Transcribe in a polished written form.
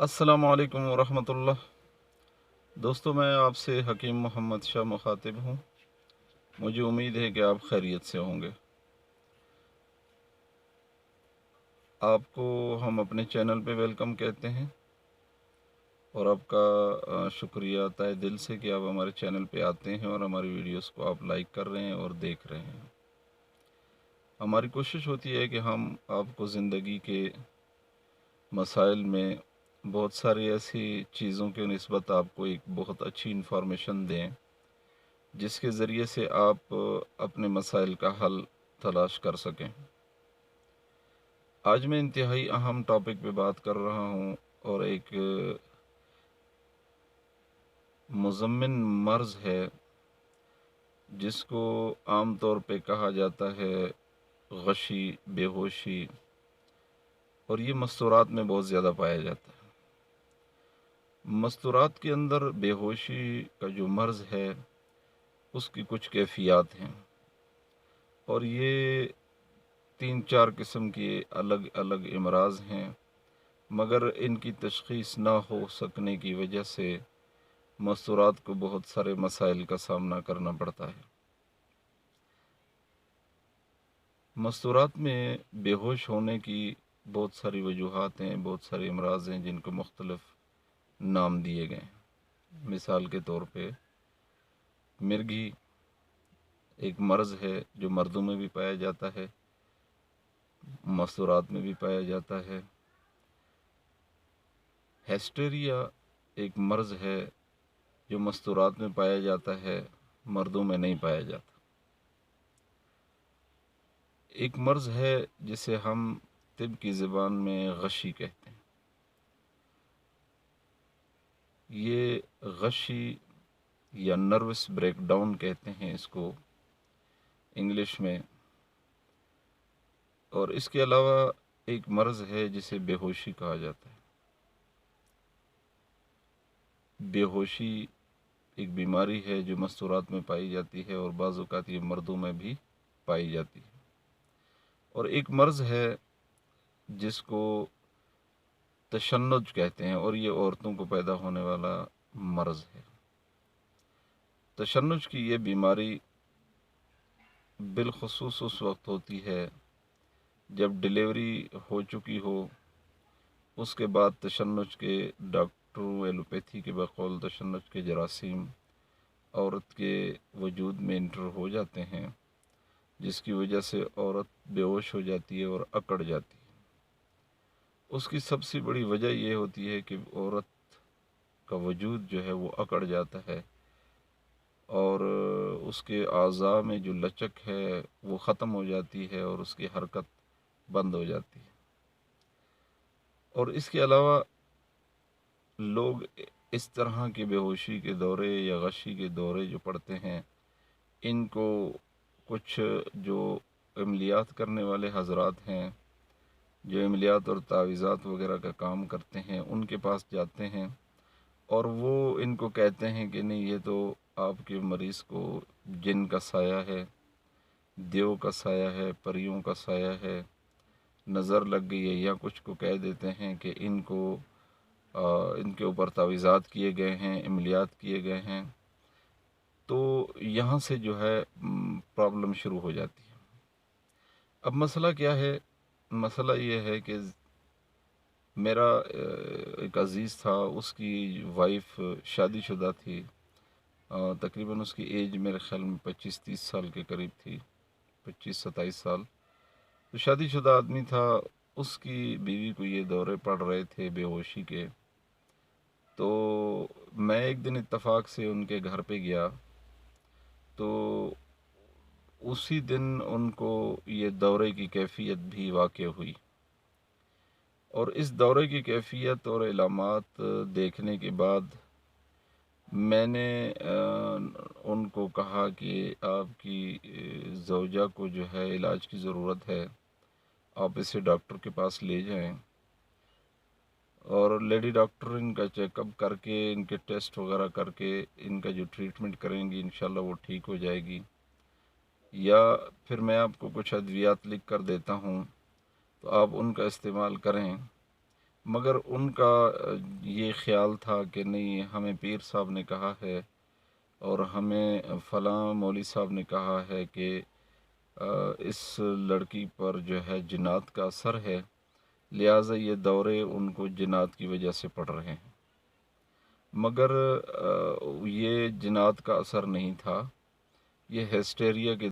अस्सलाम वालेकुम वरहमतुल्लाह। दोस्तों, मैं आपसे हकीम मोहम्मद शाह मुखातिब हूँ। मुझे उम्मीद है कि आप खैरियत से होंगे। आपको हम अपने चैनल पे वेलकम कहते हैं और आपका शुक्रिया तहे दिल से कि आप हमारे चैनल पे आते हैं और हमारी वीडियोस को आप लाइक कर रहे हैं और देख रहे हैं। हमारी कोशिश होती है कि हम आपको ज़िंदगी के मसाइल में बहुत सारी ऐसी चीज़ों के निस्बत आपको एक बहुत अच्छी इन्फॉर्मेशन दें जिसके ज़रिए से आप अपने मसाइल का हल तलाश कर सकें। आज मैं इंतहाई अहम टॉपिक पे बात कर रहा हूँ और एक मुज़म्मिन मर्ज़ है जिसको आम तौर पे कहा जाता है गशी, बेहोशी, और ये मस्तूरात में बहुत ज़्यादा पाया जाता है। मस्तूरात के अंदर बेहोशी का जो मर्ज़ है उसकी कुछ कैफियत हैं और ये 3-4 किस्म के अलग अलग अमराज़ हैं, मगर इनकी तशख़ीस ना हो सकने की वजह से मस्तूरात को बहुत सारे मसाइल का सामना करना पड़ता है। मस्तूरात में बेहोश होने की बहुत सारी वजूहात हैं, बहुत सारे अमराज़ हैं जिनको मुख्तलिफ़ नाम दिए गए हैं। मिसाल के तौर पे मिर्गी एक मर्ज़ है जो मर्दों में भी पाया जाता है, मस्तूरात में भी पाया जाता है। हिस्टेरिया एक मर्ज़ है जो मस्तूरात में पाया जाता है, मर्दों में नहीं पाया जाता। एक मर्ज़ है जिसे हम तिब की ज़बान में गशी कहते हैं। ये गशी या नर्वस ब्रेकडाउन कहते हैं इसको इंग्लिश में। और इसके अलावा एक मर्ज़ है जिसे बेहोशी कहा जाता है। बेहोशी एक बीमारी है जो मस्तूरात में पाई जाती है और बाज़ औक़ात ये मर्दों में भी पाई जाती है। और एक मर्ज़ है जिसको तशन्नुज कहते हैं और ये औरतों को पैदा होने वाला मर्ज़ है। तशन्नुज की ये बीमारी बिलखुसूस उस वक्त होती है जब डिलीवरी हो चुकी हो, उसके बाद तशन्नुज के डॉक्टरों एलोपैथी के बकौल तशन्नुज के जरासीम औरत के वजूद में इंटर हो जाते हैं, जिसकी वजह से औरत बेहोश हो जाती है और अकड़ जाती है। उसकी सबसे बड़ी वजह यह होती है कि औरत का वजूद जो है वो अकड़ जाता है और उसके आज़ा में जो लचक है वो ख़त्म हो जाती है और उसकी हरकत बंद हो जाती है। और इसके अलावा लोग इस तरह के बेहोशी के दौरे या गशी के दौरे जो पड़ते हैं, इनको कुछ जो अमलियात करने वाले हजरात हैं, जो अमलियात और तावीज़ात वगैरह का काम करते हैं, उनके पास जाते हैं और वो इनको कहते हैं कि नहीं, ये तो आपके मरीज़ को जिन का साया है, देव का साया है, परियों का साया है, नज़र लग गई है, या कुछ को कह देते हैं कि इनके ऊपर तावीज़ात किए गए हैं, अमलियात किए गए हैं। तो यहाँ से जो है प्रॉब्लम शुरू हो जाती है। अब मसला क्या है? मसला ये है कि मेरा एक अज़ीज़ था, उसकी वाइफ शादीशुदा थी। तकरीबन उसकी एज मेरे ख़्याल में 25-30 साल के करीब थी, 25-27 साल। तो शादीशुदा आदमी था, उसकी बीवी को ये दौरे पड़ रहे थे बेहोशी के। तो मैं एक दिन इत्तफ़ाक से उनके घर पे गया, तो उसी दिन उनको ये दौरे की कैफ़ियत भी वाक़ई हुई। और इस दौरे की कैफ़ियत और इलामात देखने के बाद मैंने उनको कहा कि आपकी ज़ौजा को जो है इलाज की ज़रूरत है, आप इसे डॉक्टर के पास ले जाएं। और लेडी डॉक्टर इनका चेकअप करके, इनके टेस्ट वगैरह करके, इनका जो ट्रीटमेंट करेंगी इंशाल्लाह वो ठीक हो जाएगी। या फिर मैं आपको कुछ अद्वियात लिख कर देता हूँ, तो आप उनका इस्तेमाल करें مگر ان کا یہ خیال تھا کہ نہیں، ہمیں پیر صاحب نے کہا ہے اور ہمیں فلاں مولوی صاحب نے کہا ہے کہ اس لڑکی پر جو ہے جنات کا اثر ہے، لہٰذا یہ دورے ان کو جنات کی وجہ سے پڑ رہے ہیں۔ مگر یہ جنات کا اثر نہیں تھا، یہ ہسٹیریا کے